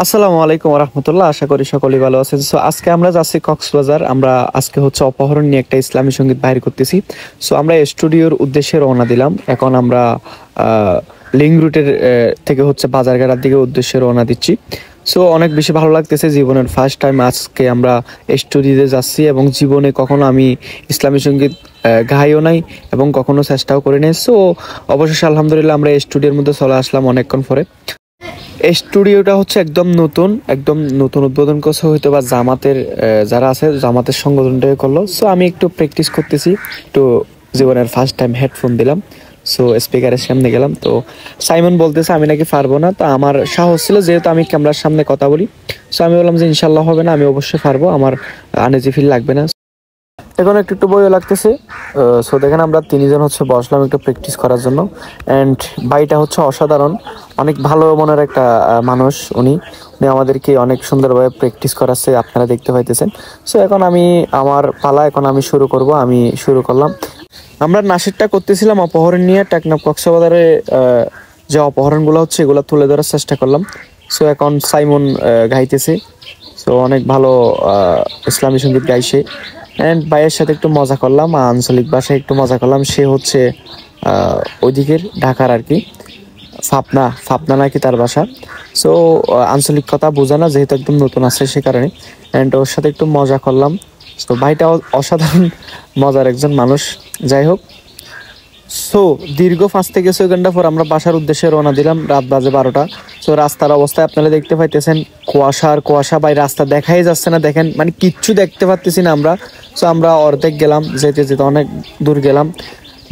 আসসালামু আলাইকুম রহমতুল্লাহ। আশা করি সকলেই ভালো আছেন। সো আজকে আমরা যাচ্ছি কক্সবাজার। আমরা আজকে হচ্ছে অপহরণ নিয়ে একটা ইসলামী সঙ্গীত বাইর করতেছি। সো আমরা স্টুডিওর উদ্দেশ্যে রওনা দিলাম। এখন আমরা লিঙ্ক রুটের থেকে হচ্ছে বাজারঘাটার দিকে উদ্দেশ্যে রওনা দিচ্ছি। সো অনেক বেশি ভালো লাগতেছে, জীবনের ফার্স্ট টাইম আজকে আমরা স্টুডিওতে যাচ্ছি এবং জীবনে কখনো আমি ইসলামী সঙ্গীত গাইও নাই এবং কখনো চেষ্টাও করি নাই। সো অবশেষে আলহামদুলিল্লাহ আমরা স্টুডিওর মধ্যে চলে আসলাম অনেকক্ষণ পরে। এই স্টুডিওটা হচ্ছে একদম নতুন উদ্বোধন করছে, হয়তো বা জামাতের যারা আছে জামাতের সংগঠনটাই করলো। সো আমি একটু প্র্যাকটিস করতেছি, একটু জীবনের ফার্স্ট টাইম হেডফোন দিলাম। সো স্পিকারের সামনে গেলাম, তো সাইমন বলতেছে আমি নাকি পারবো না। তো আমার সাহস ছিল, যেহেতু আমি ক্যামেরার সামনে কথা বলি। সো আমি বললাম যে ইনশাল্লাহ হবে না, আমি অবশ্যই পারবো, আমার আনইজি ফিল লাগবে না। এখন একটু একটু বইও লাগতেছে। সো দেখেন আমরা তিনজন হচ্ছে বসলাম একটু প্র্যাকটিস করার জন্য। অ্যান্ড ভাইটা হচ্ছে অসাধারণ, অনেক ভালো মনের একটা মানুষ। উনি উনি আমাদেরকে অনেক সুন্দরভাবে প্র্যাকটিস করাচ্ছে, আপনারা দেখতে পাইতেছেন। সো এখন আমার পালা, এখন আমি শুরু করব। আমি শুরু করলাম। আমরা নাসিরটা করতেছিলাম অপহরণ নিয়ে টেকনাফ কক্সবাজারে। যে অপহরণগুলো হচ্ছে এগুলো তুলে ধরার চেষ্টা করলাম। সো এখন সাইমন গাইতেছে। সো অনেক ভালো ইসলামী সঙ্গীত গাইছে। অ্যান্ড ভাইয়ের সাথে একটু মজা করলাম, আঞ্চলিক ভাষায় একটু মজা করলাম। সে হচ্ছে ওইদিকের ঢাকার আর কি, ফাপনা নাকি তার বাসা। সো আঞ্চলিক কথা বোঝে না, যেহেতু একদম নতুন আছে সে কারণে। অ্যান্ড ওর সাথে একটু মজা করলাম। সো ভাইটা অসাধারণ মজার একজন মানুষ। যাই হোক, সো দীর্ঘ 5 থেকে 6 ঘন্টা পর আমরা বাসার উদ্দেশ্যে রওনা দিলাম। রাত বাজে 12টা। সো রাস্তার অবস্থায় আপনারা দেখতে পাইতেছেন, কুয়াশা ভাই, রাস্তা দেখাই যাচ্ছে না। দেখেন মানে কিচ্ছু দেখতে পাচ্তেছি না আমরা। সো আমরা অর্ধেক গেলাম, যেতে যেতে অনেক দূর গেলাম।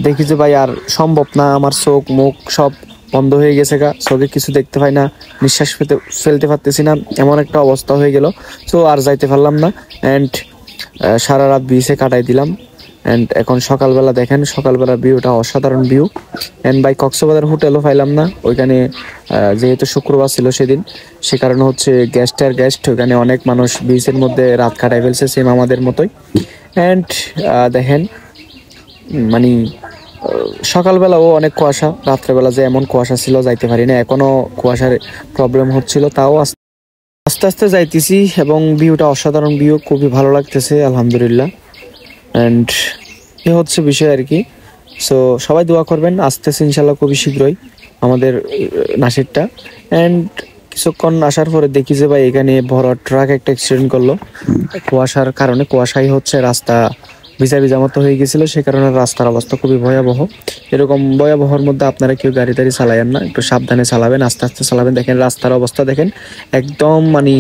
দেখি যে ভাই আর সম্ভব না, আমার চোখ মুখ সব বন্ধ হয়ে গেছে গা, চোখে কিছু দেখতে পাই না, নিঃশ্বাস ফেলতে পারতেছি না, এমন একটা অবস্থা হয়ে গেল। সো আর যাইতে পারলাম না। অ্যান্ড সারা রাত বিচে কাটাই দিলাম। অ্যান্ড এখন সকালবেলা দেখেন, সকালবেলার ভিউটা অসাধারণ ভিউ। অ্যান্ড বাই কক্সবাজার হোটেলও পাইলাম না ওইখানে, যেহেতু শুক্রবার ছিল সেদিন, সে কারণে হচ্ছে গেস্ট ওইখানে অনেক মানুষ বিচের মধ্যে রাত কাটাই ফেলছে, সেম আমাদের মতোই। অ্যান্ড দেখেন মানে সকালবেলাও অনেক কুয়াশা, রাত্রেবেলা যে এমন কুয়াশা ছিল যাইতে পারি না, এখনো কুয়াশার প্রবলেম হচ্ছিল, তাও আস্তে আস্তে যাইতেছি। এবং ভিউটা অসাধারণ ভিউ, খুবই ভালো লাগতেছে আলহামদুলিল্লাহ। অ্যান্ড এ হচ্ছে বিষয় আর কি। সো সবাই দোয়া করবেন, আসতেছে ইনশাল্লাহ খুবই শীঘ্রই আমাদের নাসিরটা। অ্যান্ড কিছুক্ষণ আসার পরে দেখি যে ভাই এখানে বড় ট্রাক একটা অ্যাক্সিডেন্ট করলো। কুয়াশার কারণে, কুয়াশাই হচ্ছে রাস্তা ভিজা ভিজা মতো হয়ে গেছিল, সে কারণে রাস্তার অবস্থা খুবই ভয়াবহ। এরকম ভয়াবহর মধ্যে আপনারা কেউ গাড়ি টাড়ি চালাবেন না, একটু সাবধানে চালাবেন, আস্তে আস্তে চালাবেন। দেখেন রাস্তার অবস্থা দেখেন, একদম মানে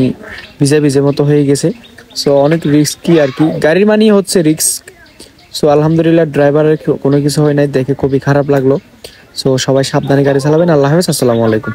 ভিজা ভিজে মতো হয়ে গেছে। সো অনেক রিস্কি আর কি, গাড়ির মানি হচ্ছে রিস্ক। সো আলহামদুলিল্লাহ ড্রাইভারের কোনো কিছু হয় নাই, দেখে খুবই খারাপ লাগলো। সো সবাই সাবধানে গাড়ি চালাবেন। আল্লাহ হাফেজ, আসসালামু আলাইকুম।